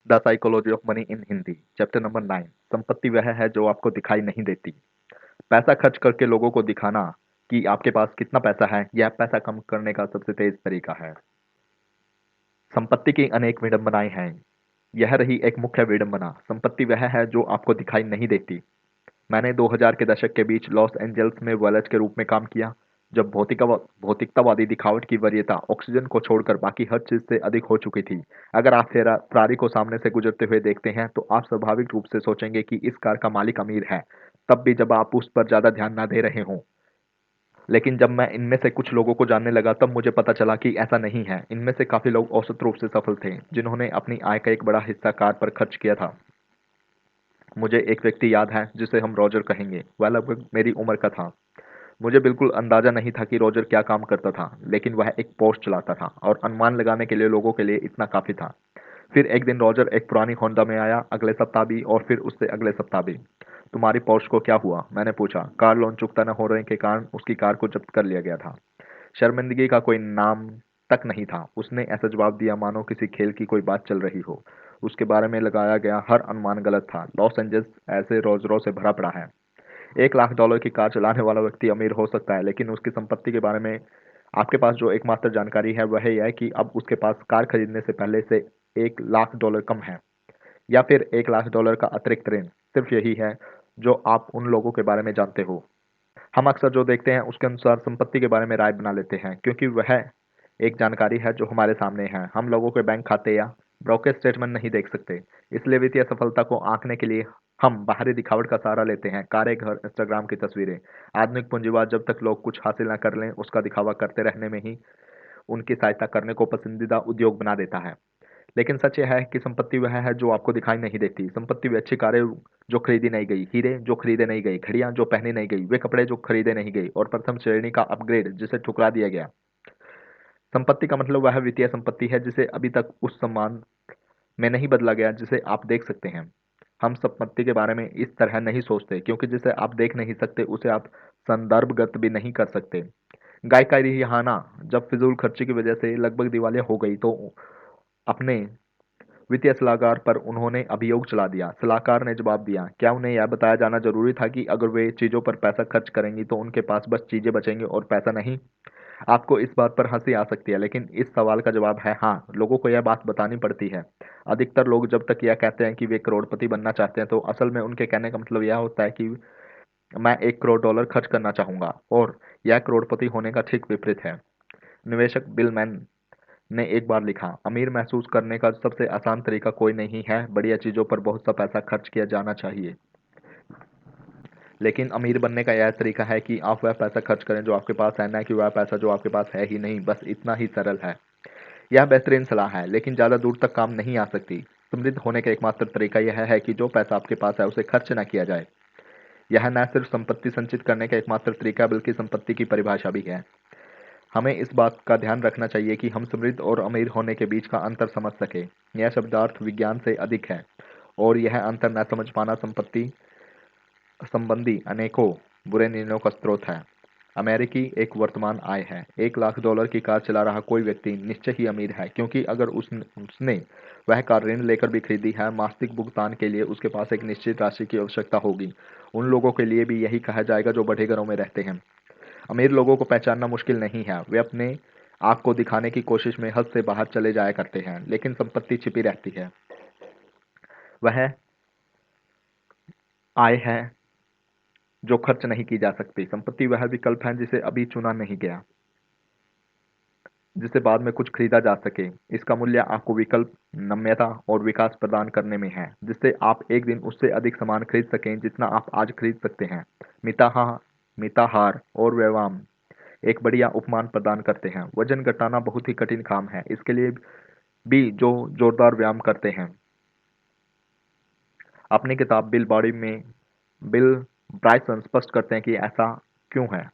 The psychology of money in Hindi, chapter number 9। संपत्ति वह है जो आपको दिखाई नहीं देती। पैसा खर्च करके लोगों को दिखाना कि आपके पास कितना पैसा है, यह पैसा कम करने का सबसे तेज तरीका है। संपत्ति की अनेक विडंबनाएं हैं। यह रही एक मुख्य विडंबना। संपत्ति वह है जो आपको दिखाई नहीं देती। मैंने 2000 के दशक के बीच लॉस एंजल्स में वॉलेट के रूप में काम किया, जब भौतिकतावादी दिखावट की वरीयता ऑक्सीजन को छोड़कर बाकी हर चीज से अधिक हो चुकी थी। अगर आप फेरारी को सामने से गुजरते हुए देखते हैं तो आप स्वाभाविक रूप से सोचेंगे कि इस कार का मालिक अमीर है, तब भी जब आप उस पर ज्यादा ध्यान ना दे रहे हों। लेकिन जब मैं इनमें से कुछ लोगों को जानने लगा तब मुझे पता चला कि ऐसा नहीं है। इनमें से काफी लोग औसत रूप से सफल थे, जिन्होंने अपनी आय का एक बड़ा हिस्सा कार पर खर्च किया था। मुझे एक व्यक्ति याद है जिसे हम रॉजर कहेंगे। वह लगभग मेरी उम्र का था। मुझे बिल्कुल अंदाजा नहीं था कि रॉजर क्या काम करता था, लेकिन वह एक पोर्श चलाता था और अनुमान लगाने के लिए लोगों के लिए इतना काफी था। फिर एक दिन रॉजर एक पुरानी होंडा में आया, अगले सप्ताह भी, और फिर उससे अगले सप्ताह भी। तुम्हारी पोर्श को क्या हुआ, मैंने पूछा। कार लोन चुकता न होने के कारण उसकी कार को जब्त कर लिया गया था। शर्मिंदगी का कोई नाम तक नहीं था। उसने ऐसा जवाब दिया मानो किसी खेल की कोई बात चल रही हो। उसके बारे में लगाया गया हर अनुमान गलत था। लॉस एंजल्स ऐसे रोजरों से भरा पड़ा है। $1 लाख की कार चलाने वाला व्यक्ति अमीर हो सकता है, लेकिन उसकी संपत्ति के बारे में आपके पास जो एकमात्र जानकारी है वह यह है कि अब उसके पास कार खरीदने से पहले से $1 लाख कम है, या फिर $1 लाख का अतिरिक्त ऋण। सिर्फ यही है जो आप उन लोगों के बारे में जानते हो। हम अक्सर जो देखते हैं उसके अनुसार संपत्ति के बारे में राय बना लेते हैं, क्योंकि वह एक जानकारी है जो हमारे सामने है। हम लोगों के बैंक खाते या ब्रोकर स्टेटमेंट नहीं देख सकते, इसलिए वित्तीय सफलता को आंकने के लिए हम बाहरी दिखावट का सहारा लेते हैं। कारें, घर, इंस्टाग्राम की तस्वीरें। आधुनिक पूंजीवाद जब तक लोग कुछ हासिल न कर लें उसका दिखावा करते रहने में ही उनकी सहायता करने को पसंदीदा उद्योग बना देता है। लेकिन सच यह है कि संपत्ति वह है जो आपको दिखाई नहीं देती। संपत्ति वे अच्छी कारें जो खरीदी नहीं गई, हीरे जो खरीदे नहीं गए, घड़ियां जो पहनी नहीं गई, वे कपड़े जो खरीदे नहीं गए, और प्रथम श्रेणी का अपग्रेड जिसे ठुकरा दिया गया। संपत्ति का मतलब वह वित्तीय संपत्ति है जिसे अभी तक उस सम्मान में नहीं बदला गया जिसे आप देख सकते हैं। हम संपत्ति के बारे में इस तरह नहीं सोचते, क्योंकि जिसे आप देख नहीं सकते उसे आप संदर्भगत भी नहीं कर सकते। गाय का रिहाना जब फिजूल खर्ची की वजह से लगभग दिवालिया हो गई तो अपने वित्तीय सलाहकार पर उन्होंने अभियोग चला दिया। सलाहकार ने जवाब दिया, क्या उन्हें यह बताया जाना जरूरी था कि अगर वे चीजों पर पैसा खर्च करेंगी तो उनके पास बस चीजें बचेंगी और पैसा नहीं? आपको इस बात पर हंसी आ सकती है, लेकिन इस सवाल का जवाब है हाँ, लोगों को यह बात बतानी पड़ती है। अधिकतर लोग जब तक यह कहते हैं कि वे करोड़पति बनना चाहते हैं तो असल में उनके कहने का मतलब यह होता है कि मैं $1 करोड़ खर्च करना चाहूंगा, और यह करोड़पति होने का ठीक विपरीत है। निवेशक बिल मैन ने एक बार लिखा, अमीर महसूस करने का सबसे आसान तरीका कोई नहीं है, बढ़िया चीजों पर बहुत सा पैसा खर्च किया जाना चाहिए। लेकिन अमीर बनने का यह तरीका है कि आप वह पैसा खर्च करें जो आपके पास है, न कि वह पैसा जो आपके पास है ही नहीं। बस इतना ही सरल है। यह बेहतरीन सलाह है, लेकिन ज्यादा दूर तक काम नहीं आ सकती। समृद्ध होने का एकमात्र तरीका यह है कि जो पैसा आपके पास है उसे खर्च न किया जाए। यह न सिर्फ संपत्ति संचित करने का एकमात्र तरीका बल्कि संपत्ति की परिभाषा भी है। हमें इस बात का ध्यान रखना चाहिए कि हम समृद्ध और अमीर होने के बीच का अंतर समझ सके। यह शब्दार्थ विज्ञान से अधिक है, और यह अंतर न समझ पाना संपत्ति संबंधी अनेकों बुरे निर्णयों का स्रोत है। अमेरिकी एक वर्तमान आय है। $1 लाख की कार चला रहा कोई व्यक्ति निश्चय ही अमीर है, क्योंकि अगर उसने वह कार ऋण लेकर भी खरीदी है, मासिक भुगतान के लिए उसके पास एक निश्चित राशि की आवश्यकता होगी। उन लोगों के लिए भी यही कहा जाएगा जो बड़े घरों में रहते हैं। अमीर लोगों को पहचानना मुश्किल नहीं है। वे अपने आप को दिखाने की कोशिश में हद से बाहर चले जाया करते हैं, लेकिन संपत्ति छिपी रहती है। वह आय है जो खर्च नहीं की जा सकती। संपत्ति वह विकल्प है जिसे अभी चुना नहीं गया, जिसे बाद में कुछ खरीदा जा सके। इसका मूल्य आपको विकल्प, नम्यता और विकास प्रदान करने में है, जिससे आप एक दिन उससे अधिक सामान खरीद सकें जितना आप आज खरीद सकते हैं। मिताहा मिताहार और व्यायाम एक बढ़िया उपमान प्रदान करते हैं। वजन घटाना बहुत ही कठिन काम है, इसके लिए भी जो जोरदार व्यायाम करते हैं। अपनी किताब बिल बॉडी में बिल ब्राइसन स्पष्ट करते हैं कि ऐसा क्यों है।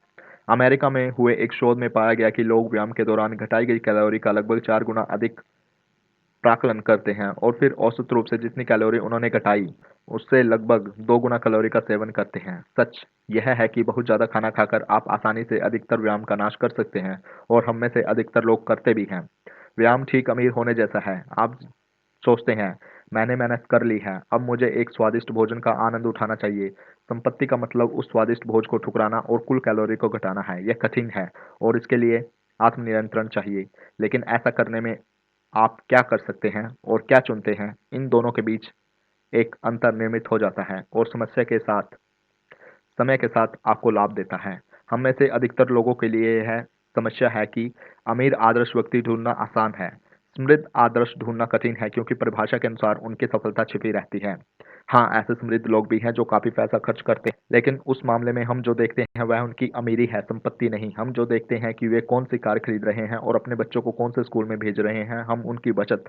अमेरिका में हुए एक शोध में पाया गया कि लोग व्यायाम के दौरान घटाई गई कैलोरी का लगभग 4 गुना अधिक प्राकलन करते हैं, और फिर औसत रूप से जितनी कैलोरी उन्होंने घटाई उससे लगभग 2 गुना कैलोरी का सेवन करते हैं। सच यह है कि बहुत ज्यादा खाना खाकर आप आसानी से अधिकतर व्यायाम का नाश कर सकते हैं, और हम में से अधिकतर लोग करते भी हैं। व्यायाम ठीक अमीर होने जैसा है। आप सोचते हैं मैंने मेहनत कर ली है, अब मुझे एक स्वादिष्ट भोजन का आनंद उठाना चाहिए। संपत्ति का मतलब उस स्वादिष्ट भोज को ठुकराना और कुल कैलोरी को घटाना है। यह कठिन है और इसके लिए आत्मनियंत्रण चाहिए। लेकिन ऐसा करने में आप क्या कर सकते हैं और क्या चुनते हैं, इन दोनों के बीच एक अंतर निर्मित हो जाता है और समय के साथ आपको लाभ देता है। हम में से अधिकतर लोगों के लिए यह समस्या है कि अमीर आदर्श व्यक्ति ढूंढना आसान है, समृद्ध आदर्श ढूंढना कठिन है, क्योंकि परिभाषा के अनुसार उनकी सफलता छिपी रहती है। हाँ, ऐसे समृद्ध लोग भी हैं जो काफी पैसा खर्च करते हैं, लेकिन उस मामले में हम जो देखते हैं वह उनकी अमीरी है, संपत्ति नहीं। हम जो देखते हैं कि वे कौन सी कार खरीद रहे हैं और अपने बच्चों को कौन से स्कूल में भेज रहे हैं। हम उनकी बचत,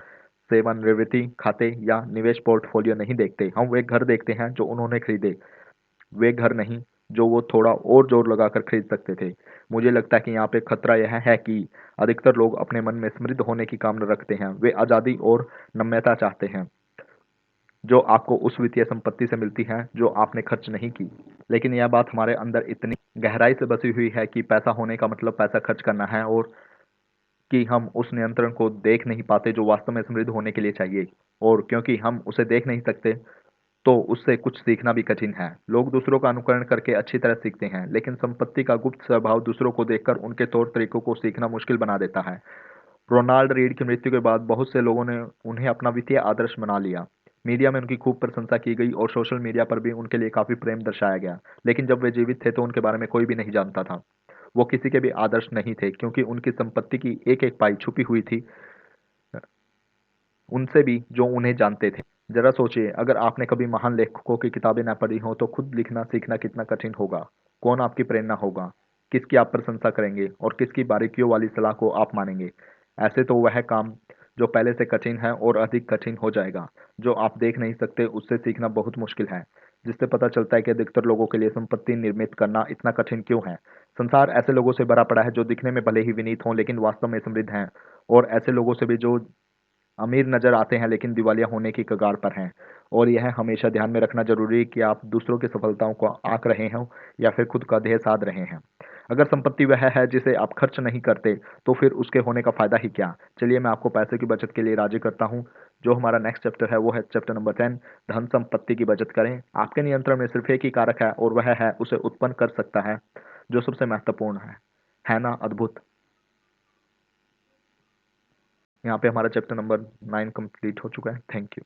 सेवानिवृत्ति खाते या निवेश पोर्टफोलियो नहीं देखते। हम वे घर देखते हैं जो उन्होंने खरीदे, वे घर नहीं जो वो थोड़ा और जोर लगाकर खरीद सकते थे। मुझे लगता है कि यहाँ पे खतरा यह है कि अधिकतर लोग अपने मन में समृद्ध होने की कामना रखते हैं। वे आज़ादी और नम्यता चाहते हैं, जो आपको उस वित्तीय संपत्ति से मिलती है जो आपने खर्च नहीं की। लेकिन यह बात हमारे अंदर इतनी गहराई से बसी हुई है कि पैसा होने का मतलब पैसा खर्च करना है, और कि हम उस नियंत्रण को देख नहीं पाते जो वास्तव में समृद्ध होने के लिए चाहिए। और क्योंकि हम उसे देख नहीं सकते, तो उससे कुछ सीखना भी कठिन है। लोग दूसरों का अनुकरण करके अच्छी तरह सीखते हैं, लेकिन संपत्ति का गुप्त स्वभाव दूसरों को देखकर उनके तौर तरीकों को सीखना मुश्किल बना देता है। रोनाल्ड रीड की मृत्यु के बाद बहुत से लोगों ने उन्हें अपना वित्तीय आदर्श बना लिया। मीडिया में उनकी खूब प्रशंसा की गई और सोशल मीडिया पर भी उनके लिए काफी प्रेम दर्शाया गया। लेकिन जब वे जीवित थे तो उनके बारे में कोई भी नहीं जानता था। वो किसी के भी आदर्श नहीं थे, क्योंकि उनकी संपत्ति की एक एक पाई छुपी हुई थी उनसे भी जो उन्हें जानते थे। जरा सोचिए, अगर आपने कभी महान लेखकों की किताबें न पढ़ी हो तो खुद लिखना सीखना कितना कठिन होगा। कौन आपकी प्रेरणा होगा, किसकी आप प्रशंसा करेंगे और किसकी बारीकियों वाली सलाह को आप मानेंगे। ऐसे तो वह काम जो पहले से कठिन है और अधिक कठिन हो जाएगा। जो आप देख नहीं सकते उससे सीखना बहुत मुश्किल है, जिससे पता चलता है कि अधिकतर लोगों के लिए संपत्ति निर्मित करना इतना कठिन क्यों है। संसार ऐसे लोगों से भरा पड़ा है जो दिखने में भले ही विनीत हों लेकिन वास्तव में समृद्ध हैं, और ऐसे लोगों से भी जो अमीर नज़र आते हैं लेकिन दिवालिया होने की कगार पर हैं। और यह हमेशा ध्यान में रखना ज़रूरी है कि आप दूसरों की सफलताओं को आँक रहे हों या फिर खुद का ध्येय साध रहे हैं। अगर संपत्ति वह है जिसे आप खर्च नहीं करते, तो फिर उसके होने का फ़ायदा ही क्या? चलिए मैं आपको पैसे की बचत के लिए राज़ी करता हूँ। जो हमारा नेक्स्ट चैप्टर है वो है चैप्टर नंबर 10, धन संपत्ति की बचत करें। आपके नियंत्रण में सिर्फ़ एक ही कारक है और वह है उसे उत्पन्न कर सकता है, जो सबसे महत्वपूर्ण है। है ना अद्भुत? यहाँ पे हमारा चैप्टर नंबर 9 कंप्लीट हो चुका है। Thank you.